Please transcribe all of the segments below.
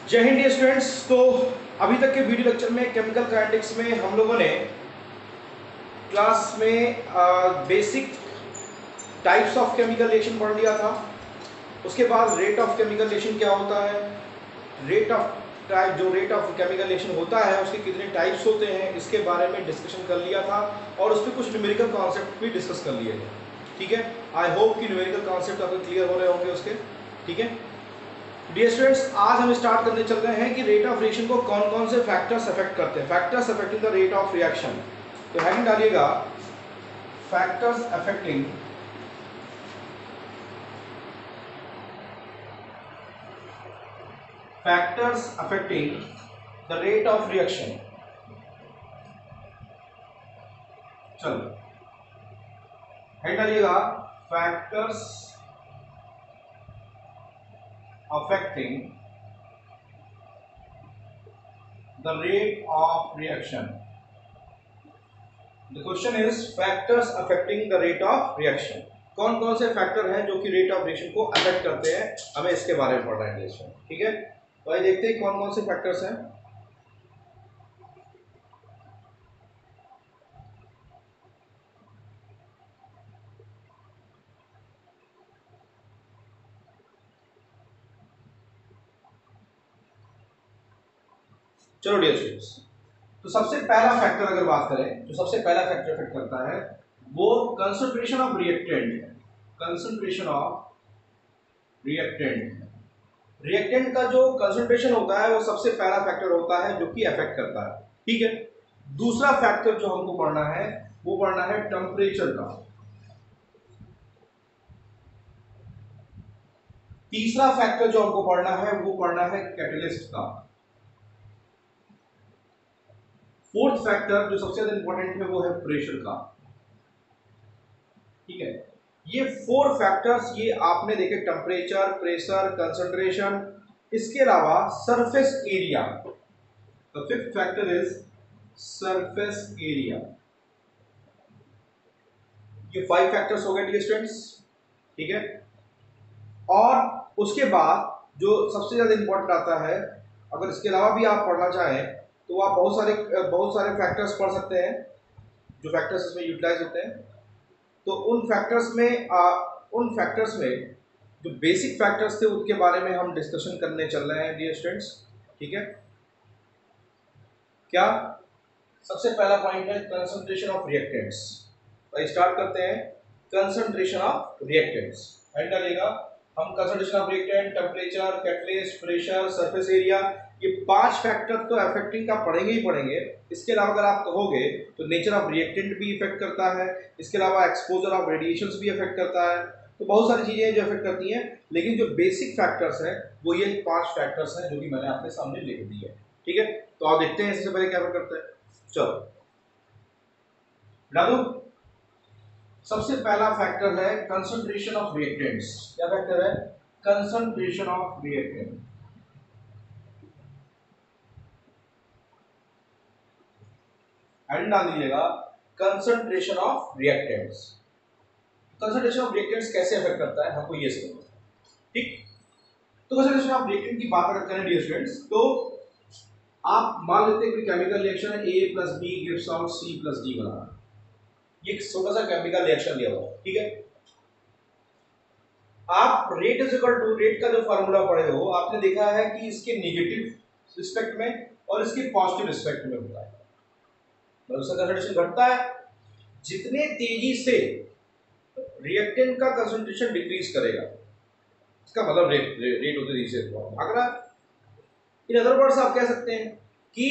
जय Hind dear students. तो अभी तक के वीडियो लेक्चर में केमिकल काइनेटिक्स में हम लोगों ने क्लास में basic types of chemical reaction पढ़ लिया था। उसके बाद रेट ऑफ केमिकल रिएक्शन क्या होता है, रेट ऑफ केमिकल रिएक्शन होता है उसके कितने टाइप्स होते हैं, इसके बारे में डिस्कशन कर लिया था और उस पर कुछ न्यूमेरिकल कॉन्सेप्ट भी डिस्कस कर लिए थे। ठीक है, आई होप कि न्यूमेरिकल कॉन्सेप्ट आपको क्लियर हो रहे होंगे उसके। ठीक है डियर स्टूडेंट्स, आज हम स्टार्ट करने चल रहे हैं कि रेट ऑफ रिएक्शन को कौन कौन से फैक्टर्स अफेक्ट करते हैं, factors affecting the rate of reaction. तो हेडिंग डालिएगा factors affecting the rate of reaction. चलो हेड डालिएगा factors affecting the rate of reaction. The question is factors affecting the rate of reaction. कौन कौन से factor हैं जो कि रेट ऑफ रिएक्शन को अफेक्ट करते हैं, हमें इसके बारे में पढ़ना है इसमें। ठीक है, तो आइए देखते हैं कौन कौन से फैक्टर्स हैं। चलो डियर स्टूडेंट्स, तो सबसे पहला फैक्टर अगर बात करें, तो सबसे पहला फैक्टर अफेक्ट करता है वो कंसंट्रेशन ऑफ रिएक्टेंट है। कंसंट्रेशन ऑफ रिएक्टेंट का जो कंसंट्रेशन होता है वो सबसे पहला फैक्टर होता है जो कि अफेक्ट करता है। ठीक है, दूसरा फैक्टर जो हमको पढ़ना है वो पढ़ना है टेम्परेचर का। तीसरा फैक्टर जो हमको पढ़ना है वो पढ़ना है कैटलिस्ट का। फोर्थ फैक्टर जो सबसे ज्यादा इंपॉर्टेंट है वो है प्रेशर का। ठीक है, ये फोर फैक्टर्स ये आपने देखे, टेम्परेचर, प्रेशर, कंसंट्रेशन, इसके अलावा surface area. The fifth factor is surface area. ये 5 फैक्टर्स हो गए डियर स्टूडेंट्स। ठीक है, और उसके बाद जो सबसे ज्यादा इंपॉर्टेंट आता है, अगर इसके अलावा भी आप पढ़ना चाहें तो आप बहुत सारे फैक्टर्स पढ़ सकते हैं जो फैक्टर्स इसमें यूटिलाइज होते हैं। तो उन फैक्टर्स में जो बेसिक फैक्टर्स थे उनके बारे में हम डिस्कशन करने चल रहे हैं डियर स्टूडेंट्स। ठीक है, क्या सबसे पहला पॉइंट है कंसंट्रेशन ऑफ रिएक्टेंट्स। तो स्टार्ट करते हैं कंसंट्रेशन ऑफ रिएक्टेंट्स। हेड डालिएगा हम concentration of reactant, temperature, catalyst, pressure, surface area, ये 5 फैक्टर तो अफेक्टिंग का पढ़ेंगे ही पढ़ेंगे। इसके अलावा अगर आप कहोगे तो नेचर ऑफ रिएक्टेंट भी इफेक्ट करता है, इसके अलावा एक्सपोजर ऑफ रेडिएशंस भी इफेक्ट करता है। तो बहुत सारी चीजें जो इफेक्ट करती हैं, लेकिन जो बेसिक फैक्टर्स हैं वो ये 5 फैक्टर्स हैं जो कि मैंने आपके सामने लिख दी है। ठीक है, तो आप देखते हैं इससे पहले क्या करते हैं। चलो डालू, सबसे पहला फैक्टर है कंसंट्रेशन ऑफ रिएक्टेंट्स। क्या फैक्टर है? Concentration of reactant. एंड डाल दीजिएगा concentration of reactants. Concentration of reactants कैसे अफेक्ट करता है हमको ये समझना है। ठीक, तो कंसंट्रेशन ऑफ रिएक्टेंट की बात अगर करें डियर स्टूडेंट्स, तो आप मान लेते हैं कि केमिकल रिएक्शन है A + B gives out C + D बना। ये छोटा सा केमिकल रिएक्शन दिया हुआ है। ठीक है, आप rate is equal to, rate का जो फार्मूला पढ़े हो आपने देखा है कि इसके नेगेटिव रिस्पेक्ट में और इसके पॉजिटिव रिस्पेक्ट में होता है। उसका कंसंट्रेशन घटता है, जितने तेजी से रिएक्टेंट का कंसंट्रेशन डिक्रीज करेगा, इसका मतलब रेट होते तेजी से। अगर इन अदर वर्ड्स आप कह सकते हैं कि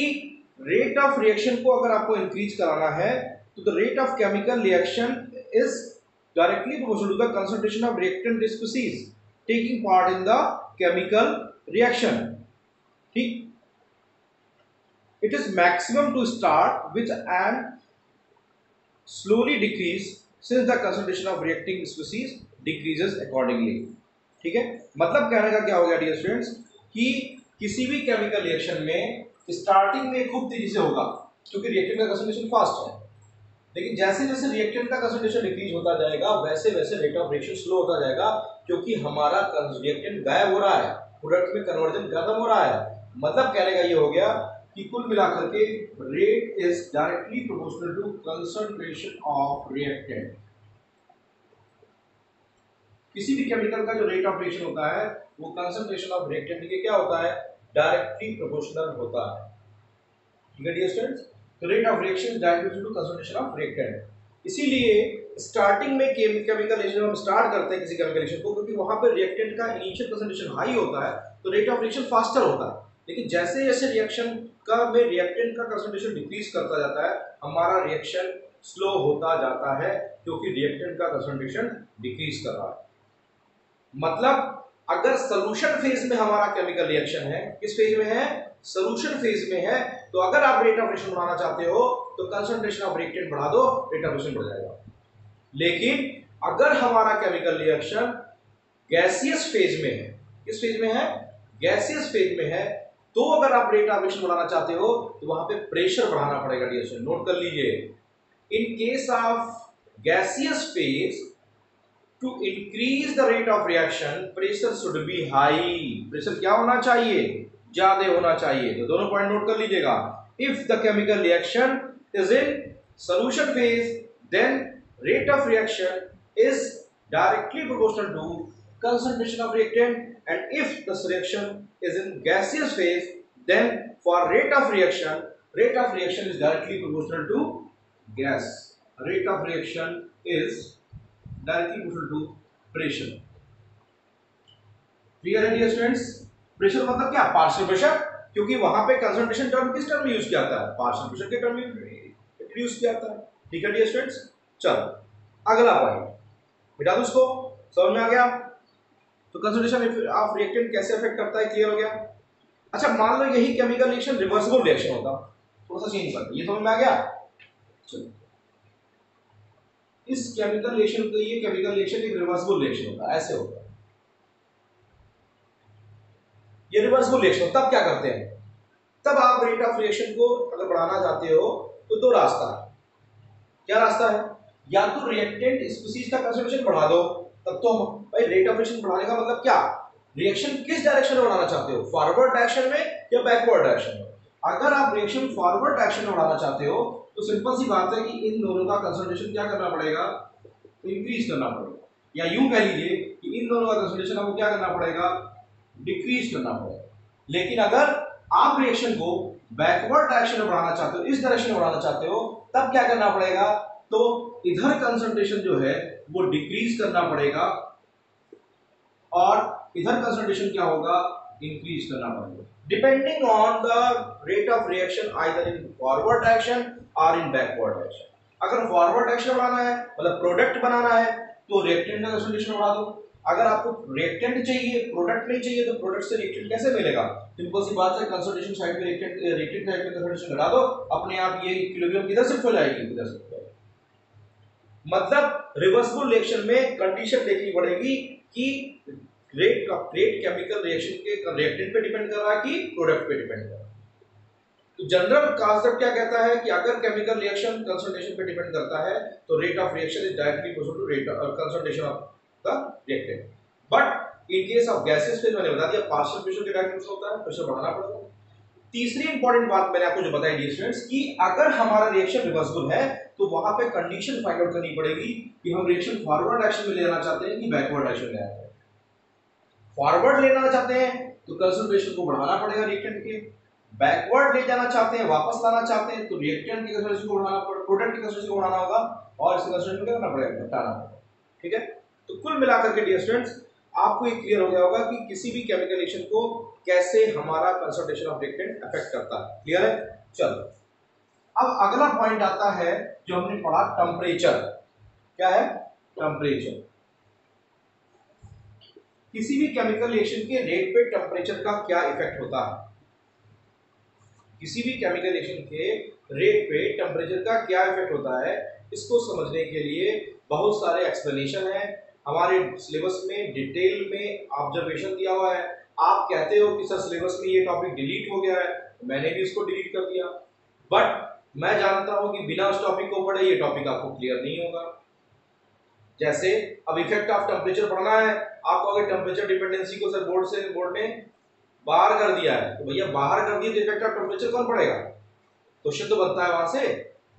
रेट ऑफ रिएक्शन को अगर आपको इंक्रीज कराना है तो the rate of chemical reaction is directly proportional to the concentration of reactant species taking part in the chemical reaction. ठीक, it is maximum to start with and slowly decrease since the concentration of reacting species decreases accordingly। ठीक है, मतलब कहने का क्या हो गया dear students कि किसी भी केमिकल रिएक्शन में स्टार्टिंग में खूब तेजी से होगा क्योंकि रिएक्टेंट का कंसंट्रेशन फास्ट है, लेकिन जैसे जैसे रिएक्टेंट का कंसंट्रेशन डिक्रीज होता जाएगा वैसे वैसे रेट ऑफ रिएक्शन स्लो होता जाएगा, क्योंकि हमारा रिएक्टेंट गायब हो रहा है, प्रोडक्ट में कन्वर्जन खत्म हो रहा है। मतलब कहने का ये हो गया कि कुल मिलाकर के rate is directly proportional to concentration of reactant. किसी भी केमिकल का जो रेट ऑफ रिएक्शन होता है वो कंसंट्रेशन ऑफ रिएक्टेंट के क्या होता है, डायरेक्टली प्रोपोर्शनल होता है। ठीक है डियर स्टूडेंट्स, तो rate of reaction is directly to concentration of reactant. इसीलिए स्टार्टिंग में केमिकल रिएक्शन हम स्टार्ट करते हैं किसी केमिकल रिएक्शन को, क्योंकि वहां पर रिएक्टेंट का इनिशियल कंसंट्रेशन हाई होता है तो रेट ऑफ रिएक्शन फास्टर होता है। लेकिन जैसे जैसे रिएक्शन का में रिएक्टेंट का कंसंट्रेशन डिक्रीज करता जाता है हमारा रिएक्शन स्लो होता जाता है, क्योंकि रिएक्टेंट का कंसंट्रेशन डिक्रीज कर रहा है। मतलब अगर सॉल्यूशन फेज में हमारा केमिकल रिएक्शन है, किस फेज में है, सॉल्यूशन फेज में है, तो अगर आप रेट ऑफ रिएक्शन बढ़ाना चाहते हो तो कंसंट्रेशन ऑफ रिएक्टेंट बढ़ा दो, रेट ऑफ रिएक्शन बढ़ जाएगा। लेकिन अगर हमारा केमिकल रिएक्शन गैसियस फेज में है, किस फेज में है, गैसियस फेज में है, तो अगर आप रेट ऑफ रिएक्शन बढ़ाना चाहते हो तो वहां पे प्रेशर बढ़ाना पड़ेगा। डियर स्टूडेंट नोट कर लीजिए, इन case of gaseous phase to increase the rate of reaction pressure should be high। Pressure क्या होना चाहिए, ज्यादा होना चाहिए। तो दोनों पॉइंट नोट कर लीजिएगा। if the chemical reaction is in solution phase then rate of reaction is directly proportional to concentration of reactant, and if the reaction is in gaseous phase then for rate of reaction is directly proportional to gas। rate of reaction is directly equal to pressure. Clear है dear students, pressure मतलब क्या, partial pressure, क्योंकि वहां पे concentration term किस term में use किया जाता है, पार्शियल प्रेशर के टर्म में यूज किया जाता है। ठीक है डियर स्टूडेंट्स, चलो अगला पॉइंट बिटा दो इसको, समझ में आ गया। तो कंसंट्रेशन ऑफ रिएक्टेंट कैसे अफेक्ट करता है, क्लियर हो गया। अच्छा मान लो यही केमिकल रिएक्शन रिवर्सिबल रिएक्शन होता, थोड़ा सा चेंज करते, ये समझ में आ गया। चलो इस केमिकल रिएक्शन को, ये केमिकल रिएक्शन एक रिवर्सिबल रिएक्शन होता है, ऐसे होता है ये रिवर्सिबल रिएक्शन। तब क्या करते हैं, तब आप रेट ऑफ रिएक्शन को अगर बढ़ाना चाहते हो तो दो रास्ता है। क्या रास्ता है, या तो रिएक्टेंट स्पीशीज का कंसंट्रेशन बढ़ा दो, तब तो भाई रेट ऑफ रिएक्शन बढ़ाने का मतलब क्या, रिएक्शन किस डायरेक्शन में बढ़ाना चाहते हो, फॉरवर्ड डायरेक्शन में या बैकवर्ड डायरेक्शन में। अगर आप रिएक्शन फॉरवर्ड डायरेक्शन में बढ़ाना चाहते हो तो सिंपल सी बात है कि इन दोनों का कंसंट्रेशन क्या करना पड़ेगा, इंक्रीज करना पड़ेगा, या यूं कह लीजिए कि इन दोनों का कंसंट्रेशन आपको क्या करना पड़ेगा, डिक्रीज करना पड़ेगा। लेकिन अगर आप रिएक्शन को बैकवर्ड डायरेक्शन में बढ़ाना चाहते हो, इस डायरेक्शन में बढ़ाना चाहते हो, तब क्या करना पड़ेगा, तो इधर कंसंट्रेशन जो है वो डिक्रीज करना पड़ेगा और इधर कंसंट्रेशन क्या होगा, इंक्रीज करना पड़ेगा, depending on the rate of reaction either in forward direction और इन बैकवर्ड डायरेक्शन। अगर फॉरवर्ड डायरेक्शन बढ़ाना है मतलब प्रोडक्ट बनाना है तो रिएक्टेंट का कंसंट्रेशन बढ़ा दो। अगर आपको रिएक्टेंट चाहिए प्रोडक्ट नहीं चाहिए तो प्रोडक्ट से रिएक्टेंट कैसे मिलेगा, सिंपल सी बात है, कंसंट्रेशन साइड पे रिएक्टेंट साइड पे कंसंट्रेशन घटा दो, अपने आप ये इक्विलिब्रियम किधर शिफ्ट हो जाएगी, किधर शिफ्ट हो जाएगी। मतलब रिवर्सिबल रिएक्शन में कंडीशन देखनी पड़ेगी कि रेट केमिकल रिएक्शन के रिएक्टेंट पे डिपेंड कर रहा है कि प्रोडक्ट पे डिपेंड कर रहा है। तो जनरल कांसेप्ट क्या कहता है कि अगर केमिकल रिएक्शन कंसंट्रेशन पे डिपेंड करता है तो rate of reaction is directly proportional to rate of concentration of the reactant. But in case of gases phase मैंने बता दिया पार्शियल प्रेशर के डायरेक्ट होता है, प्रेशर बढ़ाना पड़ेगा। तीसरी इंपॉर्टेंट बात मैंने आपको जो बताई डियर स्टूडेंट्स कि अगर हमारा रिएक्शन रिवर्सिबल है तो वहां पे कंडीशन फाइंड आउट करनी पड़ेगी कि हम रिएक्शन फॉरवर्ड डायरेक्शन में ले जाना चाहते हैं कि बैकवर्ड डायरेक्शन में ले जाना चाहते हैं। फॉरवर्ड ले जाना चाहते हैं तो कंसंट्रेशन को बढ़ाना पड़ेगा रिएक्टेंट के, बैकवर्ड ले जाना चाहते हैं वापस लाना चाहते हैं तो रिएक्टेंट की कंसंट्रेशन को बढ़ाना पड़ेगा, प्रोडक्ट की कंसंट्रेशन को बढ़ाना होगा और इसकी कंसंट्रेशन को करना पड़ेगा, घटाना पड़ेगा। ठीक है, तो कुल मिलाकर के डियर स्टूडेंट्स आपको ये क्लियर हो गया होगा कि किसी भी केमिकल रिएक्शन को कैसे हमारा कंसंट्रेशन ऑफ रिएक्टेंट अफेक्ट करता है। क्लियर है, चलो अब अगला पॉइंट आता है जो हमने पढ़ा, टेम्परेचर। क्या है, टेम्परेचर। किसी भी केमिकल रिएक्शन के रेट पे टेम्परेचर का क्या इफेक्ट होता है, किसी भी केमिकल रिएक्शन के रेट पे टेम्परेचर का क्या इफेक्ट होता है, इसको समझने के लिए बहुत सारे एक्सप्लेनेशन है हमारे सिलेबस में, डिटेल में ऑब्जर्वेशन दिया हुआ है। आप कहते हो कि सर सिलेबस में ये टॉपिक डिलीट हो गया है, मैंने भी इसको डिलीट कर दिया, बट मैं जानता हूं कि बिना उस टॉपिक को पढ़े ये टॉपिक आपको क्लियर नहीं होगा। जैसे अब इफेक्ट ऑफ टेम्परेचर पढ़ना है आपको, अगर टेम्परेचर डिपेंडेंसी को सर बोर्ड में बाहर कर दिया है, तो भैया बाहर कर दिया तो इफेक्ट ऑफ टेम्परेचर कौन पड़ेगा? क्वेश्चन तो बनता है वहां से,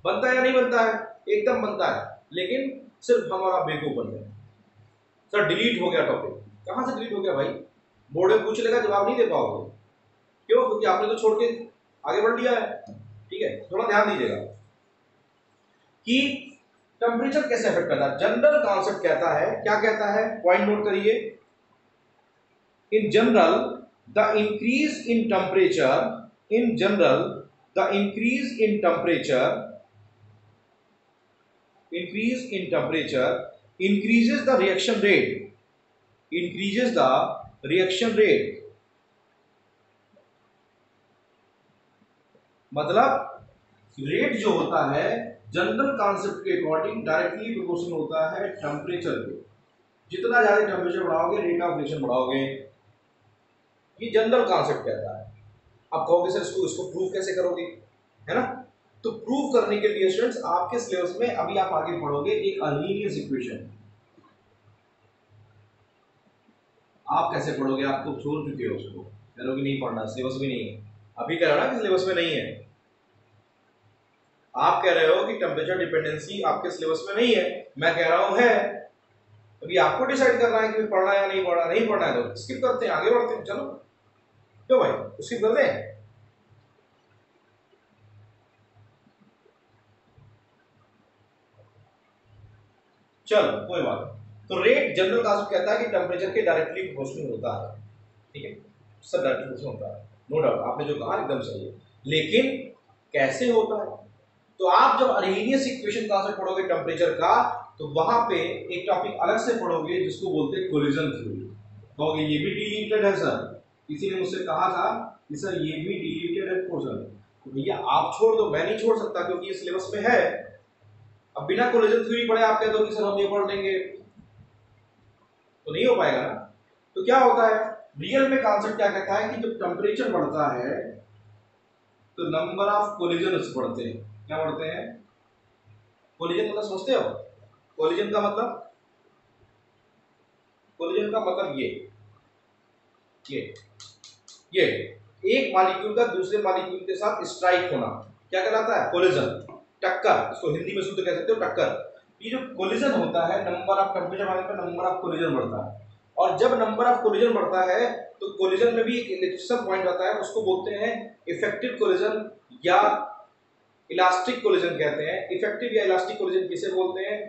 बनता है या नहीं बनता है? एकदम बनता है, लेकिन सिर्फ हमारा बेवकूफ बन गया। सर डिलीट हो गया टॉपिक, कहां से डिलीट हो गया भाई? बोर्ड में पूछ लेगा, जवाब नहीं दे पाओगे। क्यों? क्योंकि आपने तो छोड़ के आगे बढ़ लिया है। ठीक है, थोड़ा ध्यान दीजिएगा कि टेम्परेचर कैसे अफेक्ट करता है। जनरल कॉन्सेप्ट कहता है, क्या कहता है, पॉइंट नोट करिए। In general the increase in temperature, in general the increase in temperature, increase in temperature increases the reaction rate, increases the reaction rate। मतलब रेट जो होता है जनरल कॉन्सेप्ट के अकॉर्डिंग डायरेक्टली प्रोपोर्शनल होता है temperature के। जितना ज्यादा टेम्परेचर बढ़ाओगे रेट ऑफ रिएक्शन बढ़ाओगे, ये जनरल कॉन्सेप्ट कहता है। आप कहोगे सर इसको प्रूव कैसे करोगे, है ना? तो प्रूव करने के लिए स्टूडेंट्स आपके सिलेबस में अभी आप आगे पढ़ोगे एक अर्नीनियस इक्वेशन। आप कैसे पढ़ोगे? आप तो छोड़ चुके हो उसको, कहोगे नहीं पढ़ना, सिलेबस में नहीं है। अभी कह रहा ना कि सिलेबस में नहीं है। आप कह रहे हो कि टेम्परेचर डिपेंडेंसी आपके सिलेबस में नहीं है, मैं कह रहा हूं है। अभी आपको डिसाइड करना है कि पढ़ना है या नहीं पढ़ना। नहीं पढ़ना है तो स्किप करते हैं, आगे बढ़ते हैं। चलो क्यों भाई, स्किप कर दें? चलो कोई बात नहीं। तो रेट जनरल कॉन्सेप्ट कहता है कि टेम्परेचर के डायरेक्टली प्रोपोर्शनल होता है। ठीक है सर, डायरेक्टली प्रोपोर्शनल होता है, नो डाउट, आपने जो कहा एकदम सही है। लेकिन कैसे होता है? तो आप जब अर्नीनियस इक्वेशन कॉन्सेप्ट पढ़ोगे टेम्परेचर का, तो वहां पे एक टॉपिक अलग से पढ़ोगे जिसको बोलते हैं कोलिजन थ्योरी। कहोगे ये भी डिलीटेड है सर, किसी ने मुझसे कहा था कि सर ये भी डिलीटेड है पोर्शन। तो भैया आप छोड़ दो, मैं नहीं छोड़ सकता क्योंकि ये सिलेबस में है। अब बिना कोलिजन थ्योरी पढ़े आप कहते हो कि सर हम ये पढ़ लेंगे, तो नहीं हो पाएगा ना। तो क्या होता है रियल में, कॉन्सेप्ट क्या कहता है कि जब टेम्परेचर बढ़ता है तो नंबर ऑफ कोलिजन्स बढ़ते हैं। क्या बढ़ते हैं? कोलिजन मतलब समझते हो? कोलिजन का मतलब, कोलिजन का मतलब ये एक मॉलिक्यूल का दूसरे मॉलिक्यूल के साथ स्ट्राइक होना क्या कहलाता है? कोलिजन, टक्कर। इसको हिंदी में शुद्ध कह सकते हो टक्कर। ये जो कोलिजन होता है, नंबर ऑफ टेम्परेचर बढ़ने पर नंबर ऑफ कोलिजन बढ़ता है। और जब नंबर ऑफ कोलिजन बढ़ता है तो कोलिजन में भी एक इलेक्ट्रिकल पॉइंट आता है, उसको बोलते हैं इफेक्टिव कोलिजन या इलास्टिक कोलिजन कहते हैं। इफेक्टिव या इलास्टिक कोलिजन किसे बोलते हैं?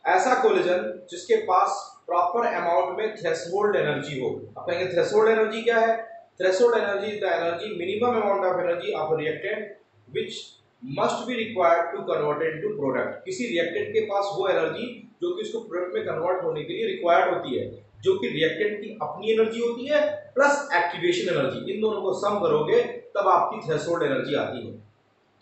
ऐसा कोलिजन जिसके पास प्रॉपर अमाउंट में थ्रेशोल्ड एनर्जी हो। आप कहेंगे थ्रेशोल्ड एनर्जी क्या है? Threshold energy is the energy, minimum amount of energy of a reactant which must be required to convert into product. किसी रिएक्टेंट के पास वो एनर्जी जो कि उसको प्रोडक्ट में कन्वर्ट होने के लिए रिक्वायर्ड होती है, जो कि रिएक्टेंट की अपनी एनर्जी होती है प्लस एक्टिवेशन एनर्जी। इन दोनों को सम करोगे तब आपकी थ्रेशोल्ड एनर्जी आती है।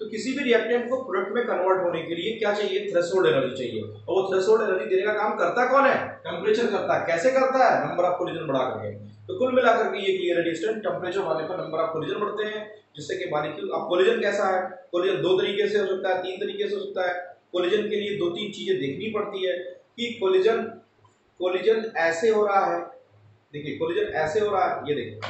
तो किसी भी रिएक्टेंट को प्रोडक्ट में कन्वर्ट होने के लिए क्या चाहिए? थ्रेशोल्ड एनर्जी चाहिए। और वो थ्रेशोल्ड एनर्जी देने का काम करता कौन है? टेम्परेचर करता है। कैसे करता है? नंबर ऑफ कोलिजन बढ़ा करके। तो कुल मिलाकर के ये क्लियर है डिस्टेंस, टेम्परेचर बढ़ने पर नंबर ऑफ कोलिजन बढ़ते हैं, जिससे कि मॉलिक्यूल। अब कोलिजन कैसा है? कोलिजन दो तरीके से हो सकता है, तीन तरीके से हो सकता है। कोलिजन के लिए दो तीन चीजें देखनी पड़ती है कि कोलिजन ऐसे हो रहा है। देखिए कोलिजन ऐसे हो रहा है, ये देखिए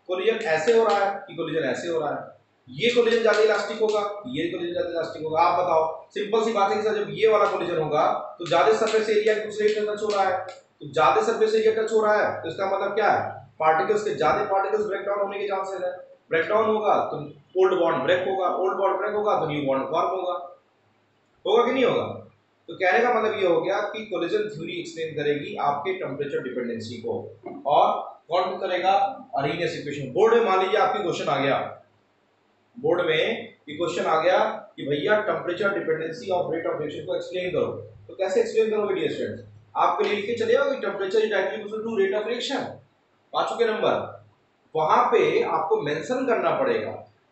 कोलिजन ऐसे हो रहा है कि कोलिजन ऐसे हो रहा है। ये कोलिजन ज्यादा इलास्टिक होगा, ये कोलिजन ज्यादा इलास्टिक होगा। आप बताओ, सिंपल सी बात है कि सर जब ये वाला कोलिजन होगा तो ज्यादा सरफेस एरिया दूसरे से टच हो रहा है। तो ज्यादा सरफेस एरिया टच हो रहा है तो इसका मतलब क्या है? पार्टिकल्स के ज्यादा पार्टिकल्स ब्रेक डाउन होने के चांसेस है। ब्रेक डाउन होगा तो ओल्ड बॉन्ड ब्रेक होगा, ओल्ड बॉन्ड ब्रेक होगा तो न्यू बॉन्ड फॉर्म होगा। होगा कि नहीं होगा? तो कहने का मतलब ये हो गया कि कोलिजन थ्योरी एक्सप्लेन करेगी आपके टेम्परेचर डिपेंडेंसी को। और कौन करेगा? अर्नीनियस इक्वेशन। बोर्ड में मान लीजिए आपकी क्वेश्चन आ गया, बोर्ड में ये क्वेश्चन आ गया कि भैया temperature dependency of rate of reaction को एक्सप्लेन करो। तो कैसे एक्सप्लेन करोगे डियर स्टूडेंट्स? आपके लिए लिख के चलेगा कि temperature is directly proportional to rate of reaction. पांचों के नंबर वहां पे आपको मेंशन करना पड़ेगा,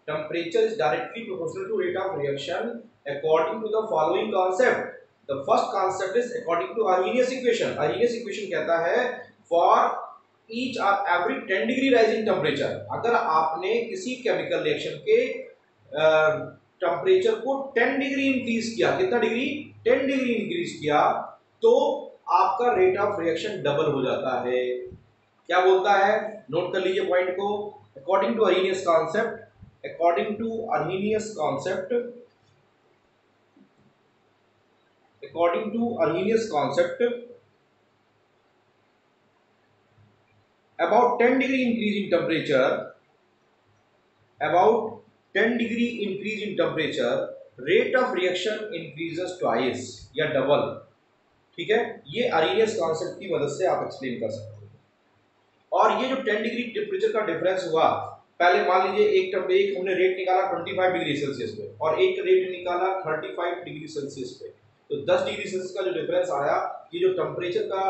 temperature is directly proportional to rate of reaction according to the following concept. The first concept is according to Arrhenius equation. Arrhenius equation कहता है for each और एवरी 10 डिग्री राइजिंग टेम्परेचर। अगर आपने किसी केमिकल रिएक्शन के temperature को 10 degree increase किया, कितना डिग्री? 10 डिग्री इंक्रीज किया, तो आपका रेट ऑफ रिएक्शन डबल हो जाता है। क्या बोलता है, नोट कर लीजिए पॉइंट को। According to Arrhenius concept, according to Arrhenius concept, according to Arrhenius concept, about 10 degree increase in temperature, about 10 degree increase in temperature, rate of reaction increases twice या डबल। ठीक है, ये अर्हीनियस कॉन्सेप्ट की मदद से आप एक्सप्लेन कर सकते हो। और ये जो 10 डिग्री टेम्परेचर का डिफरेंस हुआ, पहले मान लीजिए एक हमने रेट निकाला 25 डिग्री सेल्सियस पे और एक रेट निकाला 35 डिग्री सेल्सियस पे, तो 10 डिग्री सेल्सियस का जो डिफरेंस आया, ये जो टेम्परेचर का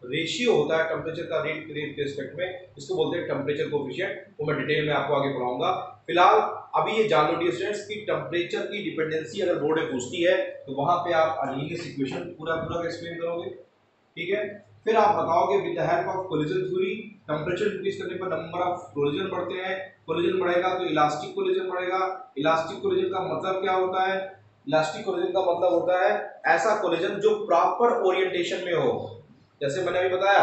रेशियो होता है, टेम्परेचर का रेट के रिस्पेक्ट में, इसको बोलते हैं टेम्परेचर कोएफिशिएंट। वो मैं डिटेल में आपको आगे पढ़ाऊंगा। फिलहाल अभी ये जान लो डियर स्टूडेंट्स कि टेम्परेचर की डिपेंडेंसी अगर बोर्ड में पूछती है तो वहां पे आप अर्हीनियस इक्वेशन पूरा एक्सप्लेन करोगे। ठीक है, फिर आप बताओगे with the help of collision theory, temperature increase करने पर नंबर ऑफ कोलिजन बढ़ते हैं, कोलिजन बढ़ेगा तो इलास्टिक कोलिजन बढ़ेगा। इलास्टिक कोलिजन का मतलब क्या होता है, इलास्टिक कोलिजन का मतलब होता है ऐसा कोलिजन जो प्रॉपर ओरिएंटेशन में हो। जैसे मैंने अभी बताया,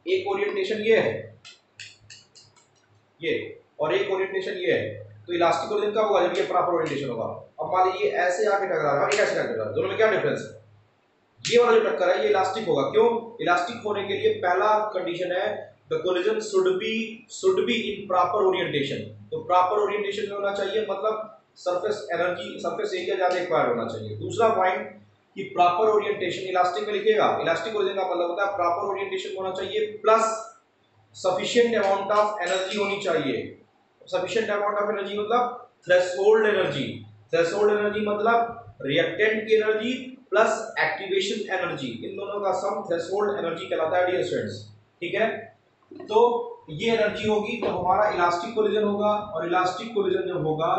एक ओरिएंटेशन ये है, ये, और एक ओरिएंटेशन ये है, तो इलास्टिक कोलिजन कब होगा, जब ये प्रॉपर ओरिएंटेशन होगा। अब मान लीजिए ऐसे आके टकरा रहा है, ये कैसे टकरा रहा है, दोनों में क्या डिफरेंस है, ये वाला जो टक्कर है ये इलास्टिक होगा। क्यों, इलास्टिक होने के लिए पहला कंडीशन है the collision should be in proper orientation. तो प्रॉपर ओरिएंटेशन में होना चाहिए, मतलब सरफेस एनर्जी, सरफेस एरिया ज्यादा एक्वायर होना चाहिए। दूसरा पॉइंट कि प्रॉपर ओरिएंटेशन इलास्टिक में लिखिएगा, इलास्टिक कोलिजन का मतलब होता है प्रॉपर ओरिएंटेशन होना चाहिए plus sufficient amount of energy होनी चाहिए। सफिशिएंट अमाउंट ऑफ एनर्जी मतलब थ्रेशोल्ड एनर्जी, थ्रेशोल्ड एनर्जी मतलब रिएक्टेंट की एनर्जी प्लस एक्टिवेशन एनर्जी, इन दोनों का सम थ्रेशोल्ड एनर्जी कहलाता है डियर स्टूडेंट्स। ठीक है, तो ये एनर्जी होगी तो हमारा इलास्टिक कोलिजन होगा, और इलास्टिक कोलिजन जब होगा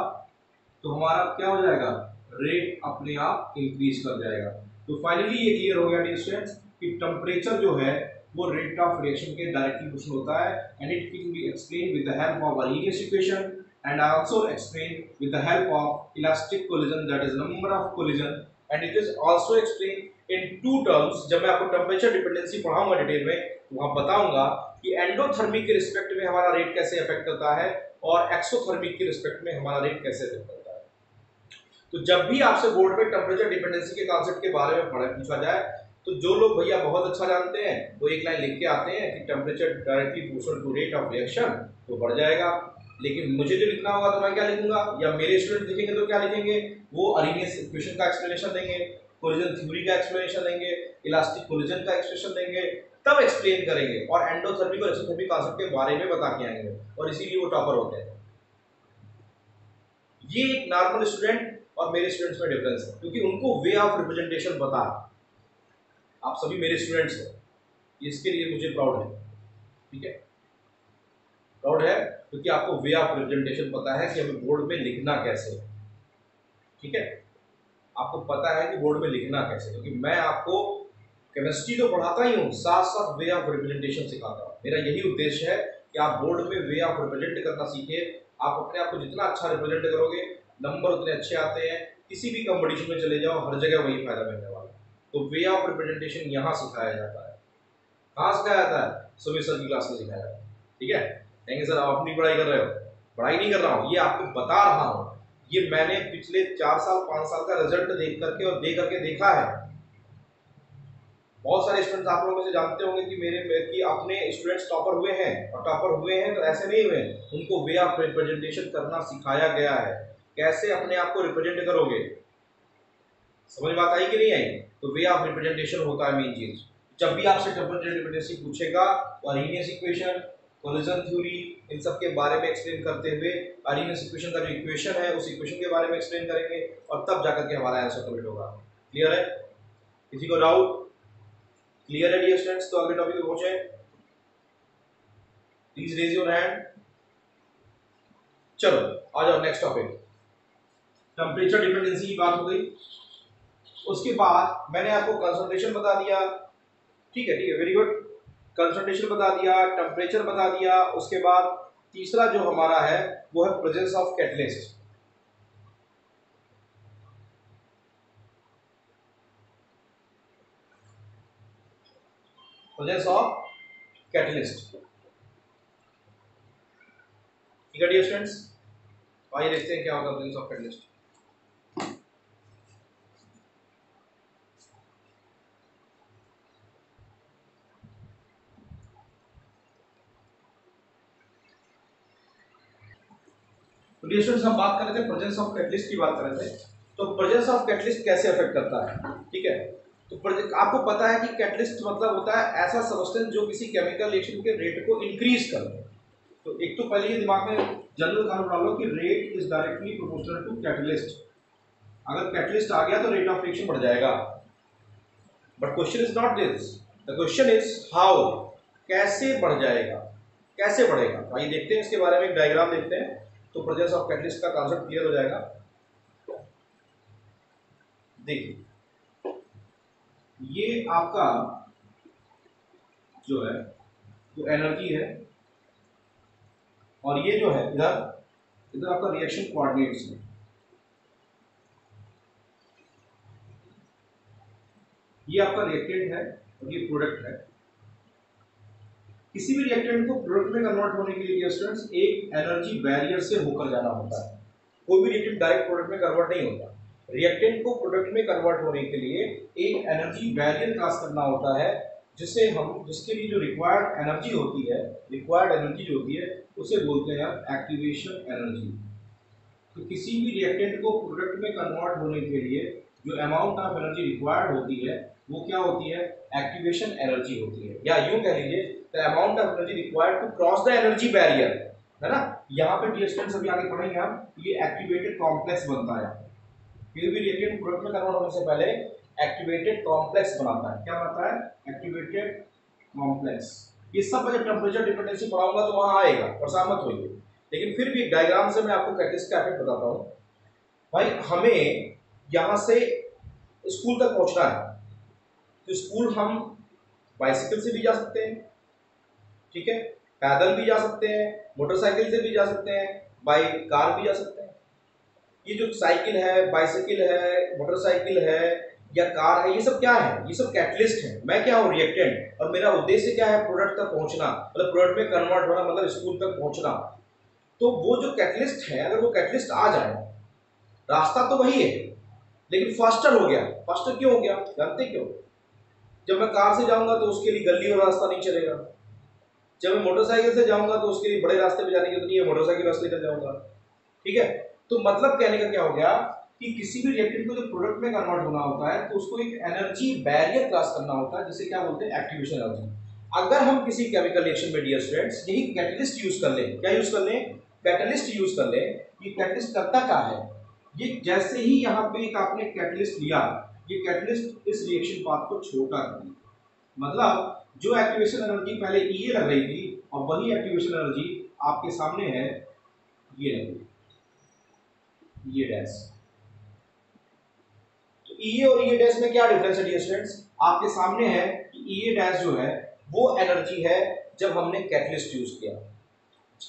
तो हमारा क्या हो जाएगा, रेट अपने आप इंक्रीज कर जाएगा। तो फाइनली ये क्लियर हो गया डियर स्टूडेंट्स कि टेम्परेचर जो है वो रेट ऑफ रिएक्शन के डायरेक्टली प्रोपोर्शनल होता है, and it can be explained with the help of Arrhenius equation, and I also explained with the help of elastic collision, that is number of collision, and it is also explained in two terms। जब मैं आपको temperature dependency पढ़ाऊंगा detail में तो वहां बताऊंगा कि endothermic के रिस्पेक्ट में हमारा रेट कैसे अफेक्ट करता है और एक्सोथर्मिक के रिस्पेक्ट में हमारा रेट कैसे अफेक्ट करता है। तो जब भी आपसे बोर्ड में टेम्परेचर डिपेंडेंसी के कॉन्सेप्ट के बारे में पूछा जाए तो जो लोग भैया बहुत अच्छा जानते हैं वो एक लाइन लिख के आते हैं कि temperature directly proportional to rate of reaction, तो बढ़ जाएगा। लेकिन मुझे जो लिखना होगा तो मैं क्या लिखूंगा, या मेरे स्टूडेंट लिखेंगे तो क्या लिखेंगे, वो अर्हीनियस इक्वेशन का एक्सप्लेनेशन देंगे, कोलिजन थ्योरी का एक्सप्लेनेशन देंगे, इलास्टिक कोलिजन का एक्सप्लेनेशन देंगे, तब एक्सप्लेन करेंगे और एंडोथर्मिक और एक्सोथर्मिक कॉन्सेप्ट के बारे में बता के आएंगे, और इसीलिए वो टॉपर होते हैं। ये एक नॉर्मल स्टूडेंट और मेरे स्टूडेंट्स में डिफरेंस है, क्योंकि उनको वे ऑफ रिप्रेजेंटेशन पता है। आप सभी मेरे स्टूडेंट्स हैं, इसके लिए मुझे प्राउड है। ठीक है, प्राउड है क्योंकि आपको वे ऑफ रिप्रेजेंटेशन पता है कि हमें बोर्ड में लिखना कैसे है। ठीक है, आपको पता है कि बोर्ड में लिखना कैसे, क्योंकि मैं आपको केमिस्ट्री तो पढ़ाता ही हूँ, साथ साथ वे ऑफ रिप्रेजेंटेशन सिखाता हूँ। मेरा यही उद्देश्य है कि आप बोर्ड में वे ऑफ रिप्रेजेंट करना सीखिए। आप अपने आप को जितना अच्छा रिप्रेजेंट करोगे नंबर उतने अच्छे आते हैं। किसी भी कंपटीशन में चले जाओ, हर जगह वही फायदा मिलने वाला है। तो वे ऑफ रिप्रेजेंटेशन यहाँ सिखाया जाता है। कहाँ सिखाया जाता है, सुमित सर की क्लास में सिखाया जाता है। ठीक है, कहेंगे सर आप अपनी पढ़ाई कर रहे हो, पढ़ाई नहीं कर रहा हूँ, ये आपको बता रहा हूँ। ये मैंने पिछले 4 साल 5 साल का रिजल्ट देख करके और दे करके देखा है। बहुत सारे स्टूडेंट्स आप लोगों में से जानते होंगे कि कि अपने स्टूडेंट्स टॉपर हुए हैं, और टॉपर हुए हैं तो ऐसे नहीं हुए, उनको वे ऑफ रिप्रेजेंटेशन करना सिखाया गया है। कैसे अपने आप को रिप्रेजेंट करोगे, समझ बात आई कि नहीं आई। तो वे ऑफ रिप्रेजेंटेशन होता है मेन चीज। जब भी आपसे टेम्परेचर डिपेंडेंसी पूछेगा तो अर्हीनियस इक्वेशन, कोलिजन थ्योरी, इन सब के बारे में एक्सप्लेन करते हुए अर्हीनियस इक्वेशन का जो इक्वेशन है उस इक्वेशन के बारे में एक्सप्लेन करेंगे, और तब जाकर के हमारा आंसर कंप्लीट होगा। क्लियर है, किसी को डाउट? क्लियर है डियर स्टूडेंट्स, तो अगले टॉपिक पे पहुंचे। Please raise your hand. चलो आ जाओ नेक्स्ट टॉपिक। टेम्परेचर डिपेंडेंसी की बात हो गई, उसके बाद मैंने आपको कंसंट्रेशन बता दिया। ठीक है, वेरी गुड। कंसंट्रेशन बता दिया, टेम्परेचर बता दिया, उसके बाद तीसरा जो हमारा है वो है presence of catalyst. Presence of catalyst, ठीक है डियर स्टूडेंट्स, आइए देखते हैं क्या होगा प्रेजेंस ऑफ कैटलिस्ट। तो डियर स्टूडेंट्स हम बात कर रहे थे प्रेजेंस ऑफ कैटलिस्ट की बात कर रहे थे। तो प्रेजेंस ऑफ कैटलिस्ट कैसे अफेक्ट करता है, ठीक है। तो आपको पता है कि कैटलिस्ट मतलब होता है ऐसा सब्सटेंस जो किसी केमिकल रिएक्शन के रेट को इंक्रीज कर दे। तो एक तो पहले ये दिमाग में जनरल कॉन्सेप्ट डालो कि rate is directly proportional to catalyst. अगर कैटलिस्ट आ गया तो रेट ऑफ रिएक्शन बढ़ जाएगा। But question is not this, the question is how, कैसे बढ़ जाएगा, कैसे बढ़ेगा। तो आइए देखते हैं इसके बारे में एक डायग्राम देखते हैं, तो प्रेजेंस ऑफ कैटलिस्ट का कॉन्सेप्ट क्लियर हो जाएगा। देखिए ये आपका जो है वो एनर्जी है, और ये जो है इधर इधर आपका रिएक्शन कोऑर्डिनेट्स है। ये आपका रिएक्टेंट है और ये प्रोडक्ट है। किसी भी रिएक्टेंट को प्रोडक्ट में कन्वर्ट होने के लिए स्टूडेंट्स एक एनर्जी बैरियर से होकर जाना होता है। कोई भी रिएक्टेंट डायरेक्ट प्रोडक्ट में कन्वर्ट नहीं होता। रिएक्टेंट को प्रोडक्ट में कन्वर्ट होने के लिए एक एनर्जी बैरियर क्रॉस करना होता है, जिसके लिए जो रिक्वायर्ड एनर्जी होती है, जो होती है उसे बोलते हैं एक्टिवेशन एनर्जी। तो किसी भी रिएक्टेंट को प्रोडक्ट में कन्वर्ट होने के लिए जो अमाउंट ऑफ एनर्जी रिक्वायर्ड होती है वो क्या होती है, एक्टिवेशन एनर्जी होती है। या यूं कह लीजिए the amount of energy required to cross the energy barrier, है ना। यहाँ पे डियर स्टूडेंट्स अभी आगे पढ़ेंगे हम, ये एक्टिवेटेड कॉम्प्लेक्स बनता है। फिर भी रिएक्टेंट प्रोडक्ट में कन्वर्ट होने से पहले एक्टिवेटेड कॉम्प्लेक्स बनाता है। क्या बनाता है, एक्टिवेटेड कॉम्प्लेक्स। ये सब जब टेम्परेचर डिपेंडेंसी पढ़ाऊंगा तो वहां आएगा, परेशान मत होइए। लेकिन फिर भी एक डायग्राम से मैं आपको कैटलिस्ट का इफेक्ट बताता हूँ। भाई हमें यहाँ से स्कूल तक पहुँचना है, तो स्कूल हम बाइसिकल से भी जा सकते हैं, ठीक है, पैदल भी जा सकते हैं, मोटरसाइकिल से भी जा सकते हैं, बाई कार भी जा सकते हैं। ये जो साइकिल है, बाइसिकल है, मोटरसाइकिल है या कार है, ये सब क्या है, ये सब कैटलिस्ट है। मैं क्या हूँ, रिएक्टेंट, और मेरा उद्देश्य क्या है, प्रोडक्ट तक पहुंचना, मतलब प्रोडक्ट में कन्वर्ट होना, मतलब स्कूल तक पहुंचना। तो वो जो कैटलिस्ट है, अगर वो कैटलिस्ट आ जाए, रास्ता तो वही है लेकिन फास्टर हो गया। फास्टर क्यों हो गया, जानते क्यों? जब मैं कार से जाऊंगा तो उसके लिए गली और रास्ता नहीं चलेगा। जब मैं मोटरसाइकिल से जाऊंगा तो उसके लिए बड़े रास्ते पे जाने की तो नहीं है, मोटरसाइकिल रास्ते निकल जाऊंगा, ठीक है। तो मतलब कहने का क्या हो गया कि किसी भी रिएक्टेंट को जो प्रोडक्ट में कन्वर्ट होना होता है तो उसको एक एनर्जी बैरियर क्रॉस करना होता है, जिसे क्या बोलते हैं, एक्टिवेशन एनर्जी। अगर हम किसी केमिकल रिएक्शन में डियर स्टूडेंट्स यही कैटलिस्ट यूज कर लें, क्या यूज कर लें, कैटलिस्ट यूज कर लें। ये कैटलिस्ट करता क्या है, ये जैसे ही यहाँ पे एक आपने कैटलिस्ट लिया, ये कैटलिस्ट इस रिएक्शन पाथ को छोटा कर दिया। मतलब जो एक्टिवेशन एनर्जी पहले ये लग रही थी और वही एक्टिवेशन एनर्जी आपके सामने है, ये लग ये डैश। तो ई और ई डैश में क्या डिफरेंस है डियर स्टूडेंट्स, आपके सामने है कि ई डैश जो है वो एनर्जी है जब हमने कैटलिस्ट यूज किया,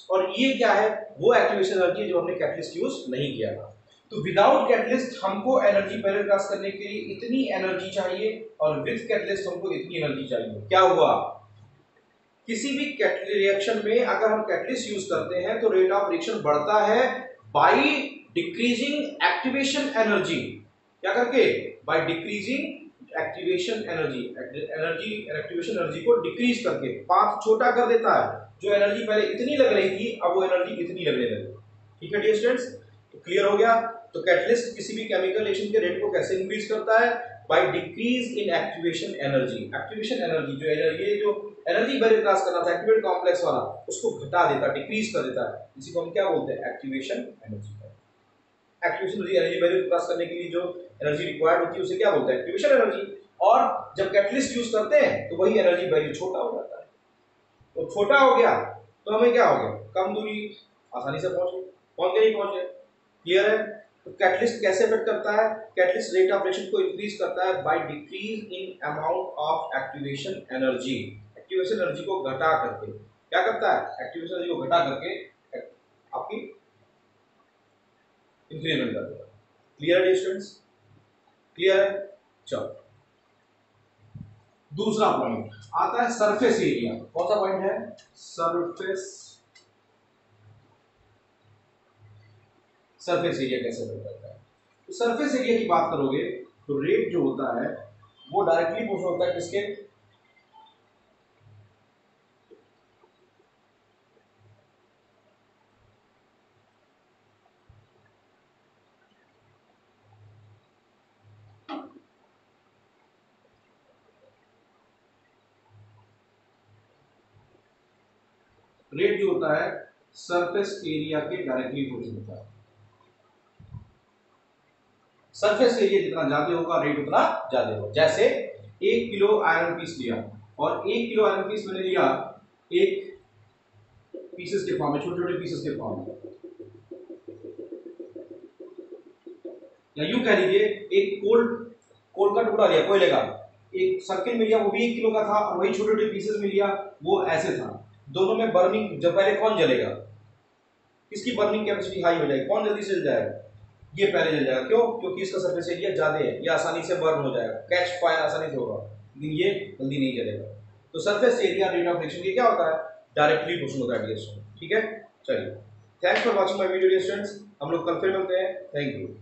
और ये क्या है, वो एक्टिवेशन एनर्जी जो हमने कैटलिस्ट यूज नहीं किया था। तो विदाउट कैटलिस्ट हमको एनर्जी बैरियर क्रॉस करने के लिए इतनी एनर्जी चाहिए, और विद कैटलिस्ट हमको इतनी एनर्जी चाहिए। क्या हुआ, किसी भी रिएक्शन में अगर हम कैटलिस्ट यूज करते हैं तो रेट ऑफ रिएक्शन बढ़ता है बाय डिक्रीजिंग एक्टिवेशन एनर्जी। क्या करके, by decreasing activation energy, activation energy को डिक्रीज करके, पाथ छोटा कर देता है। जो एनर्जी पहले इतनी लग रही थी अब वो एनर्जी इतनी लगने लगी। ठीक है डियर स्टूडेंट्स, तो क्लियर हो गया। तो कैटलिस्ट किसी भी केमिकल रिएक्शन के रेट को कैसे इंक्रीज करता है, by decrease in activation energy. Activation energy जो ये जो एनर्जी बैरियर क्रॉस करना था एक्टिवेटेड कॉम्प्लेक्स वाला, उसको घटा देता है, डिक्रीज कर देता है। इसी को हम क्या बोलते हैं, activation energy. Activation energy barrier cross करने के लिए जो एनर्जी रिक्वायर्ड होती है उसे क्या बोलते हैं, एक्टिवेशन एनर्जी। और जब कैटलिस्ट यूज करते हैं तो वही एनर्जी बैरियर छोटा हो जाता है। तो छोटा हो गया तो हमें क्या हो गया, कम दूरी, आसानी से पहुंच गए, नहीं पहुंच गए। क्लियर है। तो कैटलिस्ट कैसे इफेक्ट करता है, कैटलिस्ट रेट ऑफ रिएक्शन को इंक्रीज करता है by decrease in amount of activation energy. Activation energy को घटा करके क्या करता है, एक्टिवेशन एनर्जी को घटा करके आपकी इंक्रीमेंट कर देगा। क्लियर है स्टूडेंट्स, क्लियर है। चलो दूसरा पॉइंट आता है सरफेस एरिया। कौन सा पॉइंट है, सरफेस सरफेस एरिया कैसे मेजर करता है। तो सरफेस एरिया की बात करोगे तो रेट जो होता है वो डायरेक्टली प्रोपोर्शनल होता है किसके, रेट जो होता है सरफेस एरिया के डायरेक्टली प्रोपोर्शनल होता है। सरफेस एरिया जितना ज्यादा होगा रेट उतना ज्यादा होगा। जैसे 1 किलो आयरन पीस लिया और 1 किलो आयरन पीस मैंने लिया एक पीसेस के फॉर्म में, छोटे छोटे पीसेस के फॉर्म में, या यूं कह लीजिए एक कोल कोल का टुकड़ा लिया, कोयले का एक सर्किल में लिया, वो भी 1 किलो का था और वही छोटे छोटे पीसेस में लिया, वो ऐसे था। दोनों में बर्निंग जब पहले कौन जलेगा, किसकी बर्निंग कैपेसिटी हाई हो जाएगी, कौन जल्दी से जल जाएगा, ये पहले जल जाएगा। क्यों? क्योंकि इसका सरफेस एरिया ज्यादा है, ये आसानी से बर्न हो जाएगा, कैच फायर आसानी से होगा, लेकिन ये जल्दी नहीं जलेगा। तो surface area rate of reaction ये क्या होता है, डायरेक्टली प्रोपोर्शनल होता है रिएक्शन। ठीक है, चलिए, thanks for watching my video students, हम लोग कल फिर मिलते हैं, थैंक यू।